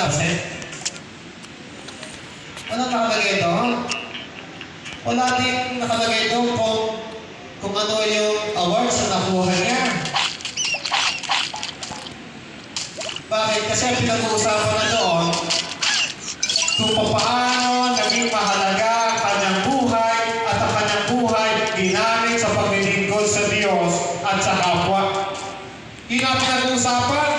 napapansin? Ano nakalagay doon? Wala din nakalagay doon kung ano yung awards na nakuha niya. Bakit? Kasi pinag-uusapan na doon kung paano naging mahalaga ang kanyang buhay at ang kanyang buhay ginamit sa paglilingkod sa Diyos at sa kapwa. Yun ang pinag-uusapan.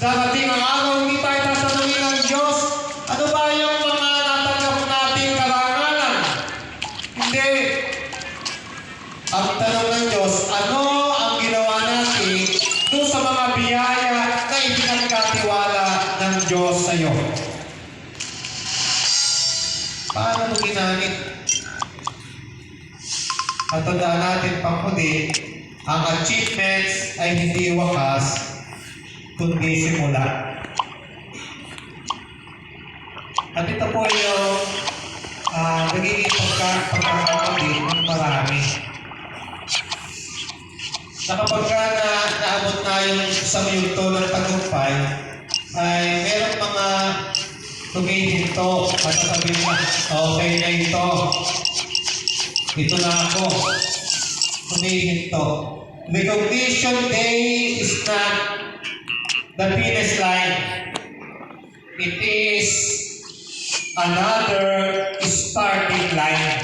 Darating ang araw, hindi tayo tatanungin ng Diyos, ano ba yung mga natanggap nating karangalan? Hindi. Ang tanong ng Diyos, ano ang ginawa natin doon sa mga biyaya na ipinagkatiwala ng Diyos sa iyo? Paano mo ginamit? At tandaan natin panghuli, ang achievements ay hindi wakas, kundi simula. At ito po yung nagiging pagkakamali ng marami. Na kapag naabot na yung isang yugto ng tagumpay, ay meron mga tumihinto at sasabihin na, okay na ito. Ito na ako. Tumihinto. Recognition day is not the finish line. It is another starting line.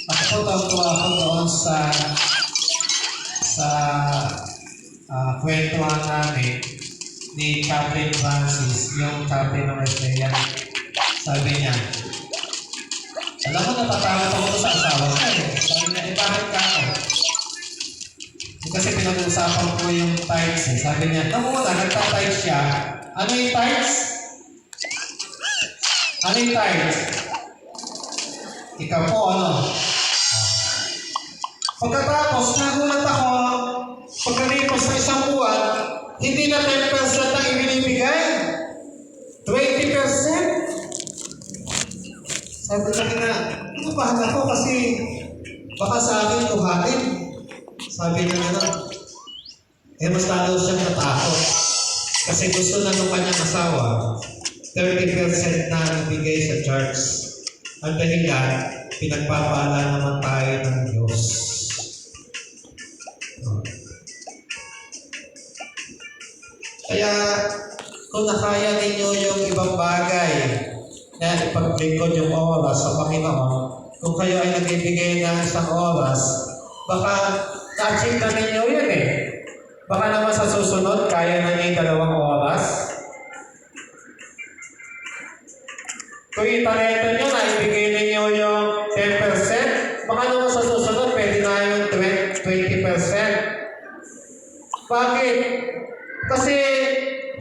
Ako tawa ako doon sa kwentuhan namin ni Captain Francis, yung Captain ng Estrella. Sabi niya, alam mo, natatakot ako sa asawa ko eh. Sabi niya, bakit ka ako? Kasi pinag-uusapan ko yung tights eh. Sabi niya, muna, nagta-tights siya. Ano yung tights? Ano yung tights? Ikaw po, ano? Pagkatapos, nagulat ako, pagkalipas ng isang buwan, hindi na 10% ang ibinibigay. 20%. Sabi ko na, inupahan ako kasi baka sa akin kuhanin. Sabi niya na, mas lalo siyang natakot. Kasi gusto na ng kanyang asawa, 30% na nabigay sa church. Ang dahilan, pinagpapala naman tayo ng Diyos. Kaya, kung nakaya ninyo yung ibang bagay na ipaglingkod yung oras sa Panginoon, kung kayo ay nagbibigay ng isang oras, baka na-achieve na ninyo yun eh. Baka naman sa susunod, kaya na niyo yung 2 oras. Kung italento nyo na ibigay ninyo yung 10%, baka naman sa susunod, pwede na yung 20%. Bakit? Kasi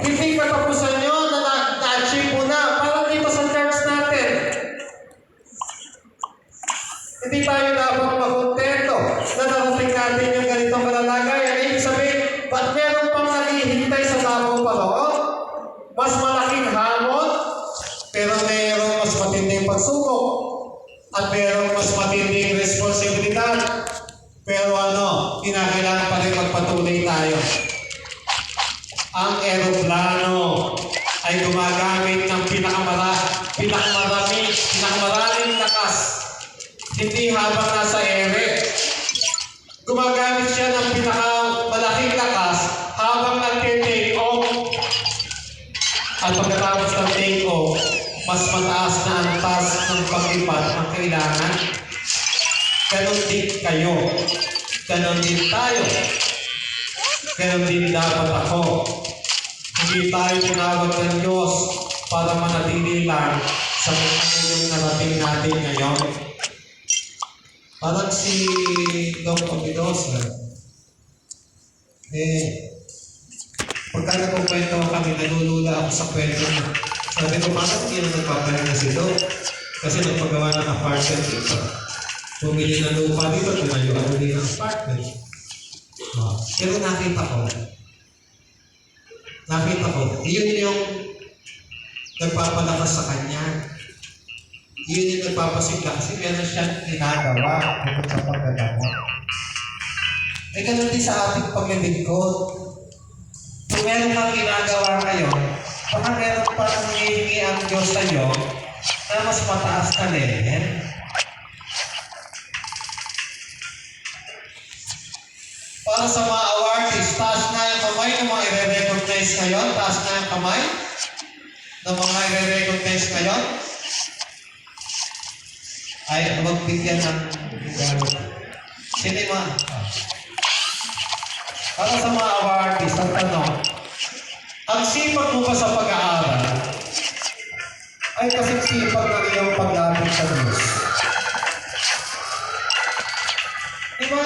hindi katapusan nyo na na-achieve mo na. Parang dito sa church natin. Hindi tayo dapat makontento na narating natin yung ganitong kalalagayan. Ibig sabihin, ba't meron pang naghihintay sa tao pa noon? Mas malaking hamon, pero mayroong mas matinding pagsubok. At mayroong mas matinding responsibilidad. Pero kinakailangan pa rin magpatuloy tayo. Ang eroplano ay gumagamit ng pinakamaraming lakas. Hindi habang nasa ere. Gumagamit siya ng pinakamalaking lakas habang nag-take off. At pagkatapos ng take off, mas mataas na ang taas ng paglipad ang kailangan. Ganon din kayo. Ganon din tayo. Ganon din dapat ako. Hindi tayo tinawag ng Diyos para manatili lang sa kung yung narating natin ngayon. Parang si Dom Papidosa. Pagka nagkukwento kami, nalulula ako sa kwento niya. Sabi ko, bakit hindi na nagpapahinga si Dom? Kasi nagpagawa ng apartment dito. Bumili na lupa dito, tumayuan ulit ng apartment. Pero nakita ko, yun yung nagpapalakas sa kanya. Yun yung nagpapasigla kasi meron siyang ginagawa sa pagdadamo. Ganun din sa ating paglilingkod. parang hinihingi ang Diyos sa'yo na mas mataas na level. Para sa mga awardees, taas na yung kamay ng mga i-recognize ngayon. Taas na yung kamay ng mga i-recognize ngayon. Ay, magbigyan ng sinima. Para sa mga awardees, ang tanong, ang sipag mo ba sa pag-aaral ay kasing sipag ng iyong paglapit sa Diyos? Diba?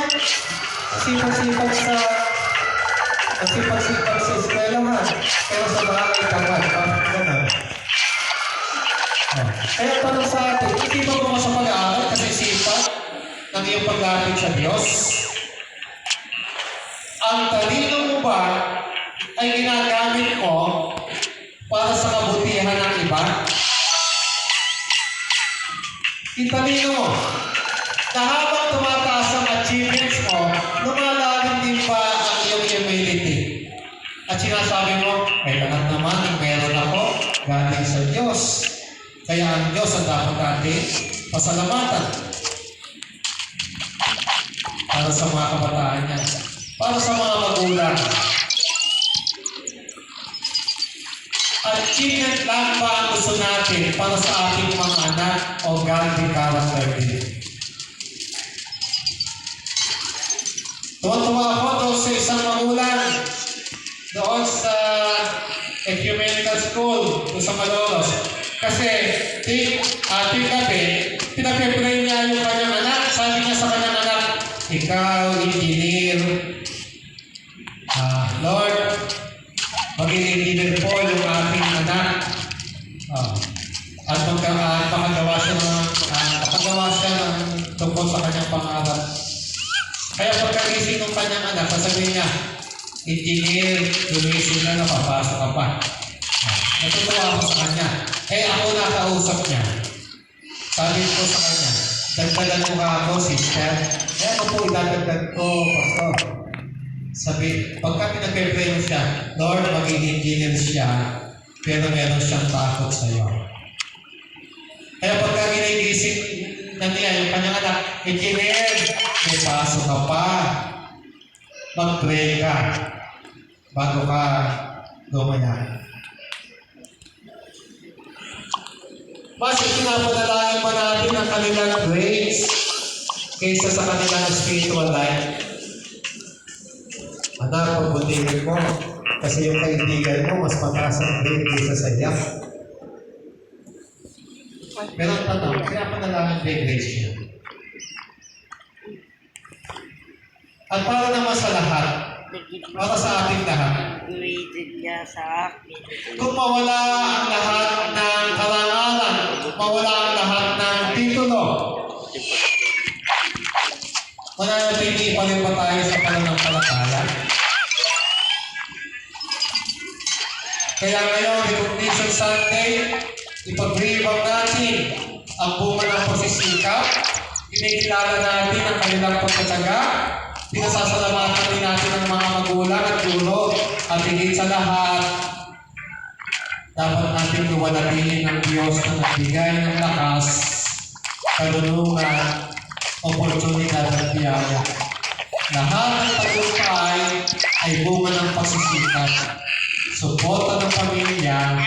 Sipag-sipag sa eskwelahan, pero sa bahay tamad. Ganun. Kaya tanong sa atin, sipag mo ba sa pag-aaral kasi sipag ng iyong paglapit sa Diyos? Ang talino mo ba ay ginagamit mo para sa kabutihan ng iba? Yung talino mo, na habang tumataas ang achievements mo, lumalalim din pa ang iyong humility. At sinasabi mo, ay lahat naman ang meron ako galing sa Diyos. Kaya ang Diyos ang dapat natin pasalamatan. Para sa mga kabataan niya. Para sa mga magulang. Achievement lang ba ang gusto natin para sa ating mga anak o godly character din? Tuwa-tuwa ako doon sa isang magulang doon sa ecumenical school doon sa Malolos. Kasi ating gabi, pinapipray niya yung kanyang anak. Sabi niya sa kanyang anak, ikaw, engineer, Lord, maging engineer po yung ating anak. At makagawa siya ng tungkol sa kanyang pangarap. Kaya pagkagising ng kanyang anak, sasabihin niya, engineer, lumising na, napapasok ka pa. Natutuwa ako sa kanya. Kaya ako nakausap niya. Sabi ko sa kanya, dagdagan mo ka ako, sister. Kaya ako po, idadagdag ko, pastor. Sabi, pagka pinag-pray mo siya, Lord, maging engineer siya, pero meron siyang takot sa iyo. Kaya pagka ginigising na niya, yung kanyang anak, engineer, may pasok ka pa. Mag-pray ka bago ka lumaya. Mas ipinapadalangin pa natin ang kanilang grades kaysa sa kanilang spiritual life. Anak, pagbutihin mo kasi yung kaibigan mo mas mataas ang grade kaysa sa iyo. Pero ang tanong, pinapadalangin ba yung grades niya? At para naman sa lahat, para sa ating lahat, kung mawala ang lahat ng karangalan, mawala ang lahat ng titulo, mananatili pa rin ba tayo sa pananampalataya? Kaya ngayon, Recognition Sunday, ipag-ribang natin ang bunga ng pagsisikap, inikilala natin ang kanilang pagkatsaga, pinasasalamatan din natin ang mga magulang at guro, at higit sa lahat, dapat natin luwalhatihin ng Diyos na nagbigay ng lakas, karunungan, oportunidad at biyaya. Lahat ng tagumpay ay bunga ng pagsisikap, suporta ng pamilya,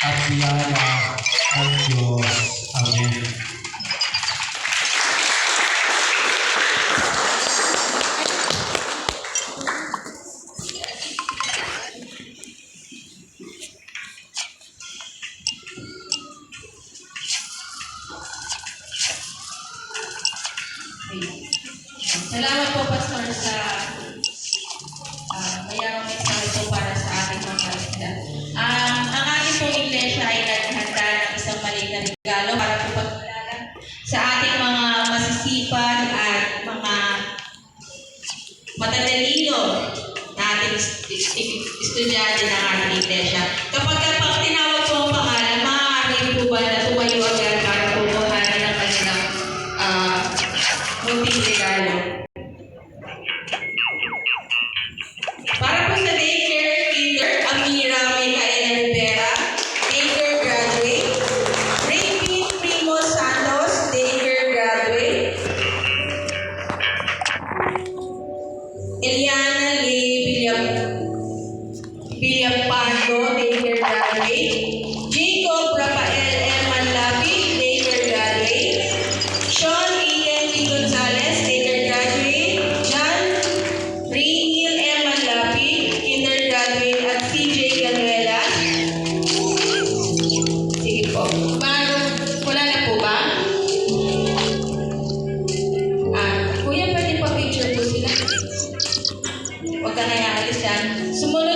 at biyaya ng Diyos. Amen. Salamat po, Pastor, sa mayroong mensahe po para sa ating mga kaligtan. Ang ating pong iglesia ay naghanda ng isang maliit na regalo para po pagkilala sa ating mga masisipag at mga matatalino na ating estudyante ng ating iglesia. Kapag pag tinawag po ang pangalan, maaari po ba na tumayo agad para po buhanin ang kanilang munting regalo? Para po sa daycare leader, Amira Micaela Rivera, William Pando, daycare graduate. Jacob Rafael M. Manlapi, daycare graduate. Sean Eden P. Gonzalez, daycare graduate. John Rainiel M. Manlapi, kinder graduate. At CJ Ganuelas. Sige po. Wala na po ba? Kuya, pwede pa picture po sila. Huwag ka na ialis yan. Sumunod